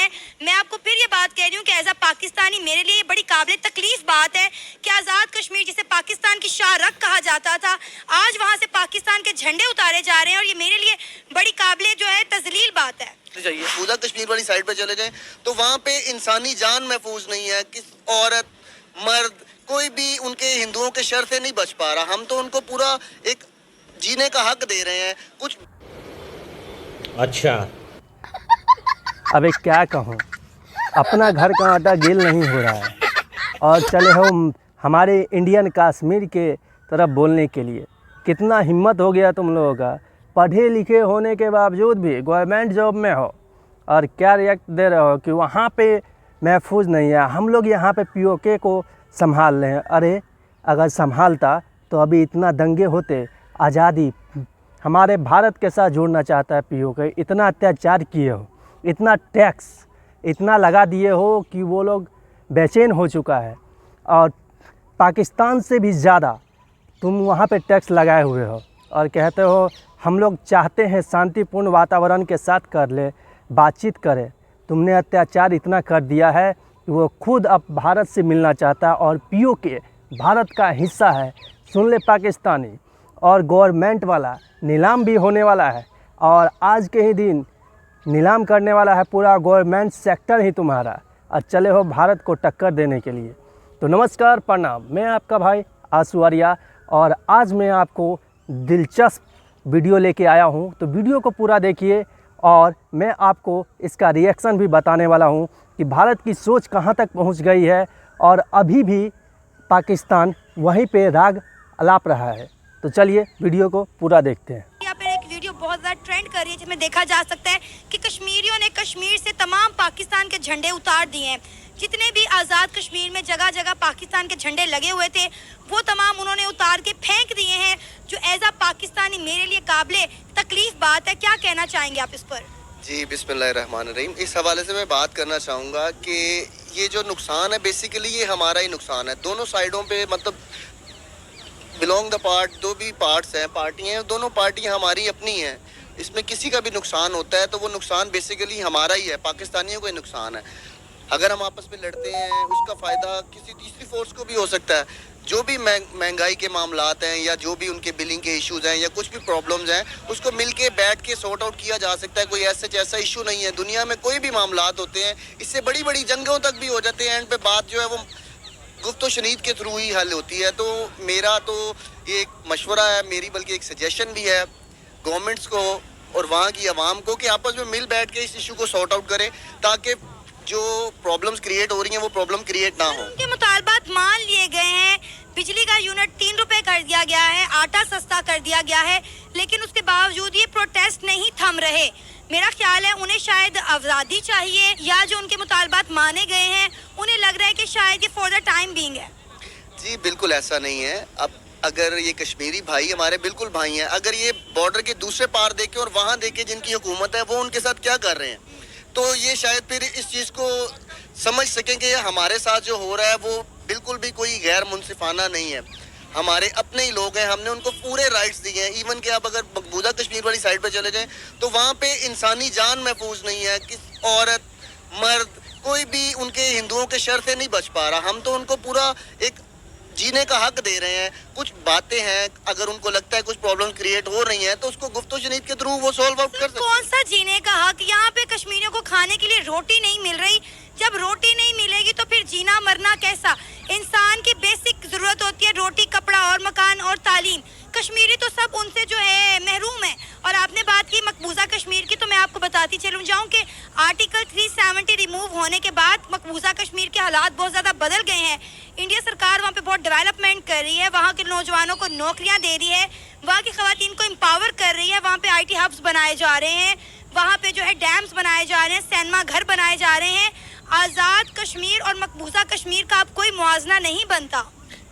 हैं। मैं आपको फिर ये बात कह रही हूँ कि एज अ पाकिस्तानी मेरे लिए ये बड़ी काबिल तकलीफ बात है कि आज़ाद कश्मीर जिसे पाकिस्तान की शाहरग कहा जाता था, आज वहाँ से पाकिस्तान के झंडे उतारे जा रहे हैं और ये मेरे लिए बड़ी काबिल जो है तजलील बात है। पूरा कश्मीर वाली साइड पे चले जाएं तो वहाँ पे इंसानी जान महफूज नहीं है। किस औरत मर्द कोई भी उनके हिंदुओं के शर से नहीं बच पा रहा। हम तो उनको पूरा एक जीने का हक दे रहे हैं कुछ। अच्छा अबे क्या कहूँ, अपना घर का आटा गील नहीं हो रहा है और चले हो हमारे इंडियन कश्मीर के तरफ बोलने के लिए। कितना हिम्मत हो गया तुम लोगों का, पढ़े लिखे होने के बावजूद भी गवर्नमेंट जॉब में हो और क्या रिएक्ट दे रहे हो कि वहाँ पे महफूज नहीं है। हम लोग यहाँ पे पीओके को संभाल रहे हैं। अरे अगर संभालता तो अभी इतना दंगे होते। आज़ादी हमारे भारत के साथ जोड़ना चाहता है पीओके। इतना अत्याचार किए हो, इतना टैक्स इतना लगा दिए हो कि वो लोग बेचैन हो चुका है और पाकिस्तान से भी ज़्यादा तुम वहाँ पे टैक्स लगाए हुए हो और कहते हो हम लोग चाहते हैं शांतिपूर्ण वातावरण के साथ कर ले बातचीत करें। तुमने अत्याचार इतना कर दिया है कि वो खुद अब भारत से मिलना चाहता है और पीओके भारत का हिस्सा है। सुन ले पाकिस्तानी, और गवर्नमेंट वाला नीलाम भी होने वाला है और आज के ही दिन नीलाम करने वाला है पूरा गवर्नमेंट सेक्टर ही तुम्हारा और चले हो भारत को टक्कर देने के लिए। तो नमस्कार प्रणाम, मैं आपका भाई आशु आर्या और आज मैं आपको दिलचस्प वीडियो लेके आया हूं। तो वीडियो को पूरा देखिए और मैं आपको इसका रिएक्शन भी बताने वाला हूं कि भारत की सोच कहां तक पहुंच गई है और अभी भी पाकिस्तान वहीं पे राग अलाप रहा है। तो चलिए वीडियो को पूरा देखते हैं। यहाँ पे एक वीडियो बहुत ज़्यादा ट्रेंड कर रही है जिसमें देखा जा सकता है कि कश्मीरियों ने कश्मीर से तमाम पाकिस्तान के झंडे उतार दिए हैं। जितने भी आज़ाद कश्मीर में जगह जगह पाकिस्तान के झंडे लगे हुए थे वो तमाम उन्होंने उतार के फेंक दिए हैं, जो एज अ पाकिस्तानी मेरे लिए काबिल तकलीफ बात है। क्या कहना चाहेंगे आप इस पर? जी बिस्मिल्लाहिर्रहमानिर्रहीम। इस हवाले से मैं बात करना चाहूँगा कि ये जो नुकसान है बेसिकली ये हमारा ही नुकसान है। दोनों साइडों पे मतलब बिलोंग द पार्ट, जो भी पार्ट्स हैं पार्टियाँ हैं, दोनों पार्टियाँ हमारी अपनी हैं। इसमें किसी का भी नुकसान होता है तो वो नुकसान बेसिकली हमारा ही है, पाकिस्तानियों को ही नुकसान है। अगर हम आपस में लड़ते हैं उसका फ़ायदा किसी तीसरी फोर्स को भी हो सकता है। जो भी महंगाई के मामलात हैं या जो भी उनके बिलिंग के इश्यूज़ हैं या कुछ भी प्रॉब्लम्स हैं उसको मिल के बैठ के सॉर्ट आउट किया जा सकता है। कोई ऐसा इशू नहीं है। दुनिया में कोई भी मामलात होते हैं इससे बड़ी बड़ी जंगों तक भी हो जाते हैं। एंड पे बात जो है वो गुफ्तो शनीद के थ्रू ही हल होती है। तो मेरा तो ये एक मशवरा है, मेरी बल्कि एक सजेशन भी है गवर्नमेंट्स को और वहाँ की आवाम को कि आपस में मिल बैठ के इस इशू को सॉर्ट आउट करें ताकि जो प्रॉब्लम्स क्रिएट हो रही हैं वो प्रॉब्लम क्रिएट ना हो। उनके मुतालबात मान लिए गए हैं। बिजली का यूनिट 3 रुपए कर दिया गया है, आटा सस्ता कर दिया गया है, लेकिन उसके बावजूद ये प्रोटेस्ट नहीं थम रहे। मेरा ख्याल है उन्हें शायद आज़ादी चाहिए या जो उनके मुतालबात माने गए हैं उन्हें लग रहा है कि शायद ये फॉर द टाइम बीइंग है। जी बिल्कुल ऐसा नहीं है। अब अगर ये कश्मीरी भाई हमारे बिल्कुल भाई हैं, अगर ये बॉर्डर के दूसरे पार देखे और वहाँ देखे जिनकी हुकूमत है वो उनके साथ क्या कर रहे हैं तो ये शायद फिर इस चीज़ को समझ सकें कि हमारे साथ जो हो रहा है वो बिल्कुल भी कोई गैर मुनसिफाना नहीं है। हमारे अपने ही लोग हैं, हमने उनको पूरे राइट्स दिए हैं। इवन कि आप अगर मकबूजा कश्मीर वाली साइड पे चले जाएं तो वहाँ पे इंसानी जान महफूज नहीं है। किस औरत मर्द कोई भी उनके हिंदुओं के शर से नहीं बच पा रहा। हम तो उनको पूरा एक जीने का हक दे रहे हैं। कुछ बातें हैं अगर उनको लगता है कुछ प्रॉब्लम क्रिएट हो रही हैं तो उसको गुफ्तो शनीद के थ्रू वो सॉल्व आउट कर सकते हैं। कौन सा जीने का हक? यहाँ पे कश्मीरियों को खाने के लिए रोटी नहीं मिल रही। जब रोटी नहीं मिलेगी तो फिर जीना मरना कैसा? इंसान की बेसिक जरूरत होती है रोटी, कपड़ा और मकान और तालीम। कश्मीरी तो सब उनसे जो है महरूम है। और आपने बात की मकबूजा कश्मीर की, तो मैं आपको बताती चलूँ जाऊँ कि आर्टिकल 370 रिमूव होने के बाद मकबूजा कश्मीर के हालात बहुत ज़्यादा बदल गए हैं। इंडिया सरकार वहाँ पे बहुत डेवलपमेंट कर रही है, वहाँ के नौजवानों को नौकरियाँ दे रही है, वहाँ की ख़वातीन को एम्पावर कर रही है। वहाँ पे IT हब्स बनाए जा रहे हैं, वहाँ पे जो है डैम्स बनाए जा रहे हैं, सिनेमा घर बनाए जा रहे हैं। आज़ाद कश्मीर और मकबूजा कश्मीर का अब कोई मुआवजा नहीं बनता।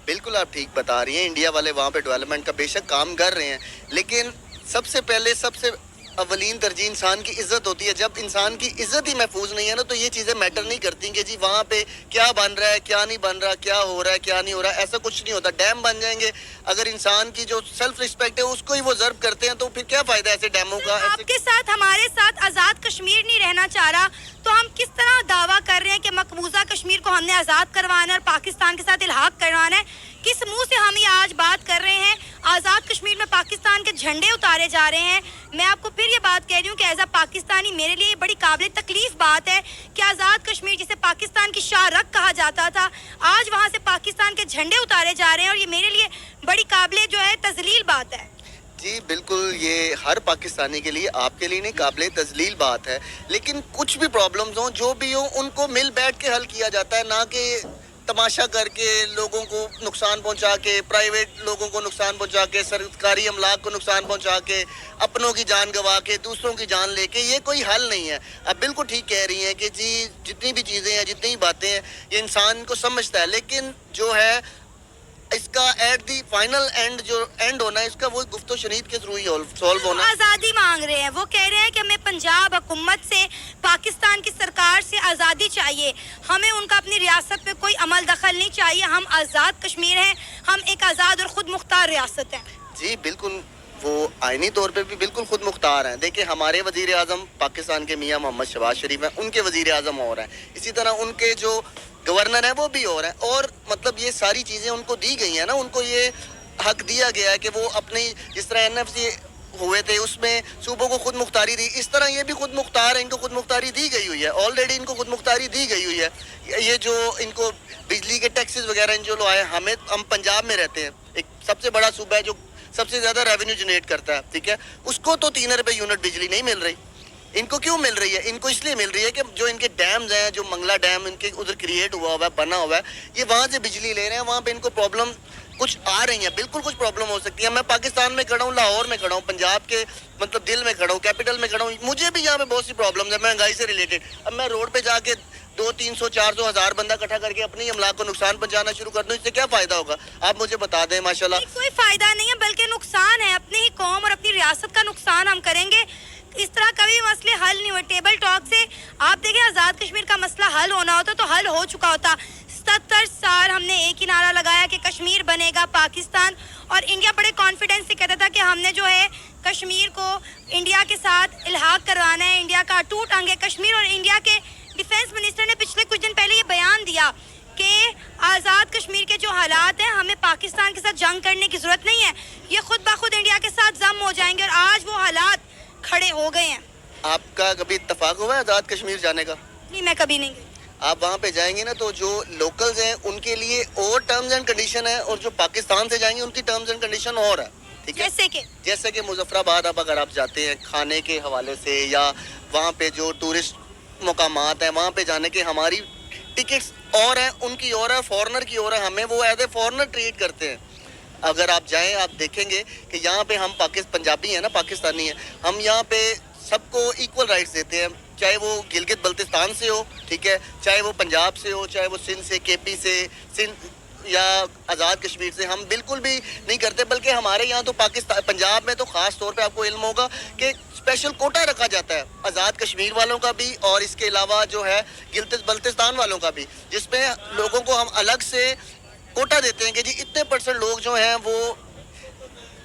बिल्कुल आप ठीक बता रही हैं। इंडिया वाले वहाँ पे डेवलपमेंट का बेशक काम कर रहे हैं लेकिन सबसे पहले सबसे अवलीन तरजीह इंसान की इज्जत होती है। जब इंसान की इज्जत ही महफूज नहीं है ना तो ये चीज़ें मैटर नहीं करती कि जी वहाँ पे क्या बन रहा है क्या नहीं बन रहा, क्या हो रहा है क्या नहीं हो रहा है। ऐसा कुछ नहीं होता। डैम बन जाएंगे, अगर इंसान की जो सेल्फ रिस्पेक्ट है उसको ही वो जर्व करते हैं तो फिर क्या फायदा ऐसे डैमों का? आपके साथ हमारे साथ आज़ाद कश्मीर नहीं रहना चाह रहा तो हम किस तरह हमें आज़ाद करवाना है और पाकिस्तान के साथ इल्हाक करवाना है। किस मुंह से हम ये आज बात कर रहे हैं? आज़ाद कश्मीर में पाकिस्तान के झंडे उतारे जा रहे हैं। मैं आपको फिर ये बात कह रही हूँ कि एज अ पाकिस्तानी मेरे लिए बड़ी काबिल तकलीफ बात है कि आज़ाद कश्मीर जिसे पाकिस्तान की शाहरग कहा जाता था, आज वहाँ से पाकिस्तान के झंडे उतारे जा रहे हैं और ये मेरे लिए बड़ी काबिल जो है तजलील बात है। जी बिल्कुल, ये हर पाकिस्तानी के लिए, आपके लिए नहीं, काबिल तजलील बात है। लेकिन कुछ भी प्रॉब्लम्स हों, जो भी हो, उनको मिल बैठ के हल किया जाता है, ना कि तमाशा करके, लोगों को नुकसान पहुंचा के, प्राइवेट लोगों को नुकसान पहुंचा के, सरकारी अमलाक को नुकसान पहुंचा के, अपनों की जान गंवा के, दूसरों की जान लेके, ये कोई हल नहीं है। अब बिल्कुल ठीक कह रही हैं कि जी जितनी भी चीज़ें हैं, जितनी भी बातें हैं, ये इंसान को समझता है, लेकिन जो है इसका एट दी फाइनल एंड जो एंड होना है इसका, वो गुफ्तो शनीद के थ्रू ही सॉल्व होना है। आज़ादी मांग रहे हैं, वो कह रहे हैं कि हमें पंजाब हुकूमत से, पाकिस्तान की सरकार से आज़ादी चाहिए, हमें उनका अपनी रियासत पे कोई अमल दखल नहीं चाहिए, हम आज़ाद कश्मीर हैं, हम एक आज़ाद और खुद मुख्तार रियासत हैं। जी बिल्कुल, वो आईनी तौर पे भी बिल्कुल खुद मुख्तार हैं। देखिए, हमारे वजीर आज़म पाकिस्तान के मियाँ मोहम्मद शहबाज शरीफ हैं, उनके वजीर आज़म और हैं, इसी तरह उनके जो गवर्नर है वो भी और है, और मतलब ये सारी चीज़ें उनको दी गई हैं ना, उनको ये हक दिया गया है कि वो अपनी, जिस तरह NFC हुए थे उसमें सूबों को खुद मुख्तारी दी, इस तरह ये भी खुद मुख्तार है, इनको खुद मुख्तारी दी गई हुई है, ऑलरेडी इनको खुद मुख्तारी दी गई हुई है। ये जो इनको बिजली के टैक्सेस वगैरह जो लो आए, हम पंजाब में रहते हैं, एक सबसे बड़ा सूबा है जो सबसे ज़्यादा रेवेन्यू जनरेट करता है, ठीक है, उसको तो 3 रुपये यूनिट बिजली नहीं मिल रही। इनको क्यों मिल रही है? इनको इसलिए मिल रही है कि जो इनके डैम्स हैं, जो मंगला डैम इनके उधर क्रिएट हुआ है, बना हुआ है, ये वहाँ से बिजली ले रहे हैं, वहाँ पे इनको प्रॉब्लम कुछ आ रही है, बिल्कुल कुछ प्रॉब्लम हो सकती है। मैं पाकिस्तान में खड़ा हूँ, लाहौर में खड़ा हूँ, पंजाब के मतलब दिल में खड़ा हूँ, कैपिटल में खड़ा हूँ, मुझे भी यहाँ पे बहुत सी प्रॉब्लम्स है महंगाई से रिलेटेड। अब मैं रोड पे जाके 200-300-400 बंदा इकट्ठा करके अपनी अमलाक को नुकसान पहुंचाना शुरू कर दूं, इससे क्या फायदा होगा? आप मुझे बता दें। माशाल्लाह कोई फायदा नहीं है, बल्कि नुकसान है, अपनी ही कौम और अपनी रियासत का नुकसान हम करेंगे। इस तरह कभी मसले हल नहीं हुए टेबल टॉक से। आप देखें, आज़ाद कश्मीर का मसला हल होना होता तो हल हो चुका होता। 70 साल हमने एक ही नारा लगाया कि कश्मीर बनेगा पाकिस्तान, और इंडिया बड़े कॉन्फिडेंस से कहता था कि हमने जो है कश्मीर को इंडिया के साथ इल्हाक करवाना है, इंडिया का अटूट अंग है कश्मीर। और इंडिया के डिफेंस मिनिस्टर ने पिछले कुछ दिन पहले ये बयान दिया कि आज़ाद कश्मीर के जो हालात हैं, हमें पाकिस्तान के साथ जंग करने की ज़रूरत नहीं है, ये खुद ब खुद इंडिया के साथ जम हो जाएंगे, और आज वो हालात खड़े हो गए हैं। आपका कभी इत्तेफाक हुआ है आज़ाद कश्मीर जाने का? नहीं, मैं कभी नहीं गई। आप वहाँ पे जाएंगे ना, तो जो लोकल्स हैं उनके लिए और टर्म्स एंड कंडीशन है, और जो पाकिस्तान से जाएंगे उनकी टर्म्स एंड कंडीशन और है, ठीक है? जैसे कि मुजफ्फराबाद अब अगर आप जाते हैं खाने के हवाले से, या वहाँ पे जो टूरिस्ट मुकामात हैं वहाँ पे जाने के, हमारी टिकट्स और हैं, उनकी और है, फॉरनर की और है, हमें वो एज ए फॉरनर ट्रीट करते हैं। अगर आप जाएं, आप देखेंगे कि यहाँ पे हम पंजाबी हैं ना, पाकिस्तानी हैं, हम यहाँ पे सबको इक्वल राइट्स देते हैं, चाहे वो गिलगित बल्तिस्तान से हो, ठीक है, चाहे वो पंजाब से हो, चाहे वो सिंध से, KP से, सिंध या आज़ाद कश्मीर से, हम बिल्कुल भी नहीं करते। बल्कि हमारे यहाँ तो पाकिस्तान, पंजाब में तो ख़ास तौर पे आपको इल्म होगा कि स्पेशल कोटा रखा जाता है आज़ाद कश्मीर वालों का भी, और इसके अलावा जो है गिलगित बल्तिस्तान वालों का भी, जिसमें लोगों को हम अलग से कोटा देते हैं कि जी इतने % लोग जो हैं वो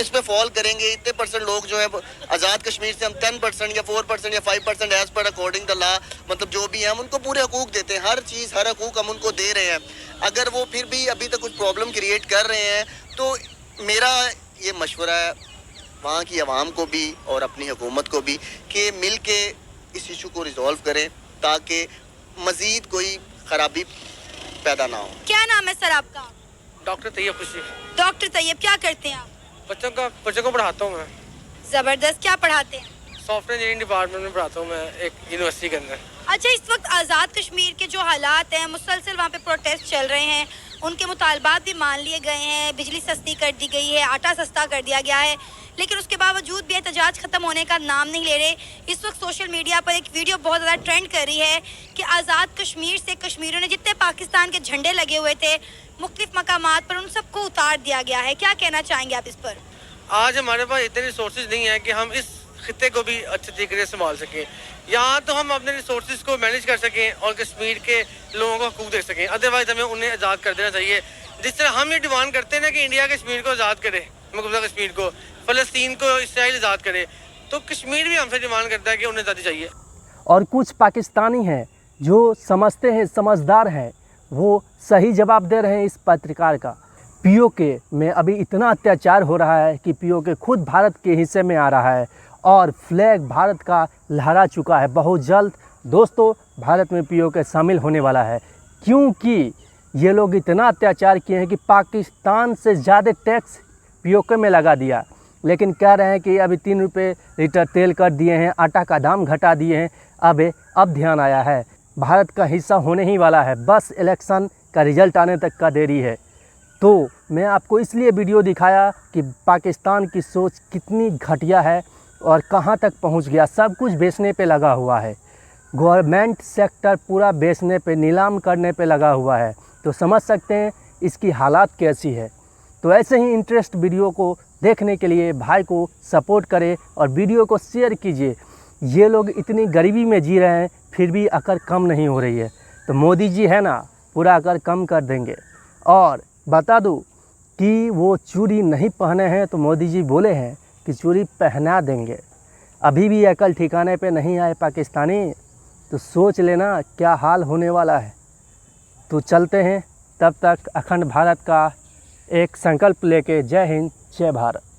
इस पे फॉल करेंगे, इतने % लोग जो है आज़ाद कश्मीर से हम 10% या 4% या 5% as per according the law, मतलब जो भी है हम उनको पूरे हकूक देते हैं, हर चीज़, हर हकूक हम उनको दे रहे हैं। अगर वो फिर भी अभी तक कुछ प्रॉब्लम क्रिएट कर रहे हैं, तो मेरा ये मशवरा है वहाँ की आवाम को भी और अपनी हुकूमत को भी कि मिल के इस इशू को रिजॉल्व करें, ताकि मज़ीद कोई ख़राबी पैदा ना हो। क्या नाम है सर आपका? डॉक्टर तैयब खुशी। डॉक्टर तैयब, क्या करते हैं आप? बच्चों को पढ़ाता हूँ मैं। जबरदस्त, क्या पढ़ाते हैं? सॉफ्टवेयर इंजीनियरिंग डिपार्टमेंट में पढ़ाता हूँ मैं, एक यूनिवर्सिटी के अंदर। अच्छा, इस वक्त आज़ाद कश्मीर के जो हालात हैं, मुसलसल वहाँ पे प्रोटेस्ट चल रहे हैं, उनके मुतालबात भी मान लिए गए हैं, बिजली सस्ती कर दी गई है, आटा सस्ता कर दिया गया है, लेकिन उसके बावजूद भी एहतजाज ख़त्म होने का नाम नहीं ले रहे। इस वक्त सोशल मीडिया पर एक वीडियो बहुत ज़्यादा ट्रेंड कर रही है कि आज़ाद कश्मीर से कश्मीरियों ने जितने पाकिस्तान के झंडे लगे हुए थे मुख्तलिफ मकामात पर, उन सबको उतार दिया गया है। क्या कहना चाहेंगे आप इस पर? आज हमारे पास इतने रिसोर्सेज नहीं है कि हम इस खित्ते को भी अच्छे तरीके से संभाल सकें। यहाँ तो हम अपने रिसोर्सेज को मैनेज कर सकें और कश्मीर के लोगों को हकूक दे सकें, अदरवाइज हमें उन्हें आज़ाद कर देना चाहिए। जिस तरह हम ये डिमांड करते हैं ना कि इंडिया कश्मीर को आज़ाद करे, मकबूजा कश्मीर को, फ़लस्तीन को इसराइल आज़ाद करे, तो कश्मीर भी हमसे डिमांड करता है कि उन्हें आज़ादी चाहिए। और कुछ पाकिस्तानी हैं जो समझते हैं, समझदार हैं, वो सही जवाब दे रहे हैं इस पत्रकार का। पीओके में अभी इतना अत्याचार हो रहा है कि पीओके खुद भारत के हिस्से में आ रहा है और फ्लैग भारत का लहरा चुका है। बहुत जल्द दोस्तों भारत में पीओके शामिल होने वाला है, क्योंकि ये लोग इतना अत्याचार किए हैं कि पाकिस्तान से ज़्यादा टैक्स पीओके में लगा दिया। लेकिन कह रहे हैं कि अभी 3 रुपये लीटर तेल कर दिए हैं, आटा का दाम घटा दिए हैं। अब ध्यान आया है भारत का हिस्सा होने ही वाला है, बस इलेक्शन का रिजल्ट आने तक का देरी है। तो मैं आपको इसलिए वीडियो दिखाया कि पाकिस्तान की सोच कितनी घटिया है और कहां तक पहुंच गया। सब कुछ बेचने पे लगा हुआ है, गवर्नमेंट सेक्टर पूरा बेचने पे, नीलाम करने पे लगा हुआ है। तो समझ सकते हैं इसकी हालात कैसी है। तो ऐसे ही इंटरेस्ट वीडियो को देखने के लिए भाई को सपोर्ट करें और वीडियो को शेयर कीजिए। ये लोग इतनी गरीबी में जी रहे हैं फिर भी अकड़ कम नहीं हो रही है। तो मोदी जी है ना, पूरा अकड़ कम कर देंगे। और बता दूं कि वो चूड़ी नहीं पहने हैं तो मोदी जी बोले हैं कि चूड़ी पहना देंगे। अभी भी अकल ठिकाने पे नहीं आए पाकिस्तानी, तो सोच लेना क्या हाल होने वाला है। तो चलते हैं, तब तक अखंड भारत का एक संकल्प लेके। जय हिंद, जय भारत।